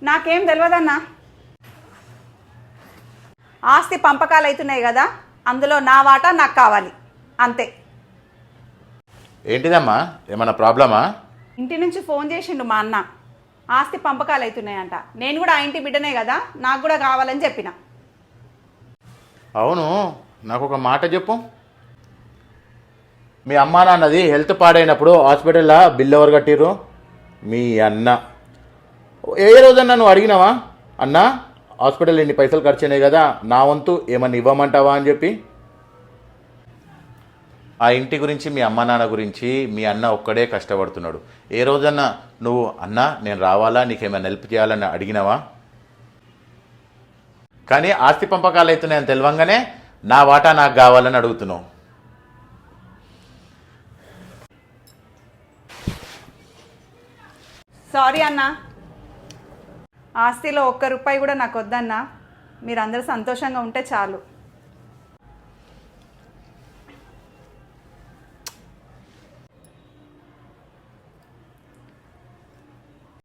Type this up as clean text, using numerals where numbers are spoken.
నాకేం తెలియదన్నా. ఆస్తి పంపకాలు అవుతున్నాయి కదా, అందులో నా వాటా నాకు కావాలి అంతే. ఏంటిదమ్మా, ఏమన్నా ప్రాబ్లమా? ఇంటి నుంచి ఫోన్ చేసిండు మా అన్న, ఆస్తి పంపకాలు అవుతున్నాయంట. నేను కూడా ఆ ఇంటి బిడ్డనే కదా, నాకు కూడా కావాలని చెప్పిన. అవును, నాకు ఒక మాట చెప్పు. మీ అమ్మా నాన్నది హెల్త్ పాడైనప్పుడు హాస్పిటల్లో బిల్ ఎవరు కట్టిర్రు? మీ అన్న. ఏ రోజన్నా నువ్వు అడిగినావా, అన్న హాస్పిటల్ ఇన్ని పైసలు ఖర్చు అయినాయి కదా, నా వంతు ఏమన్నా ఇవ్వమంటావా అని చెప్పి? ఆ ఇంటి గురించి, మీ అమ్మ నాన్న గురించి మీ అన్న ఒక్కడే కష్టపడుతున్నాడు. ఏ రోజన్నా నువ్వు అన్న నేను రావాలా, నీకేమైనా హెల్ప్ చేయాలని అడిగినావా? కానీ ఆస్తి పంపకాలు అవుతున్నాయని తెలియంగానే నా వాటా నాకు కావాలని అడుగుతున్నావు. సారీ అన్నా, ఆస్తిలో ఒక్క రూపాయి కూడా నాకు వద్దన్నా. మీరందరూ సంతోషంగా ఉంటే చాలు.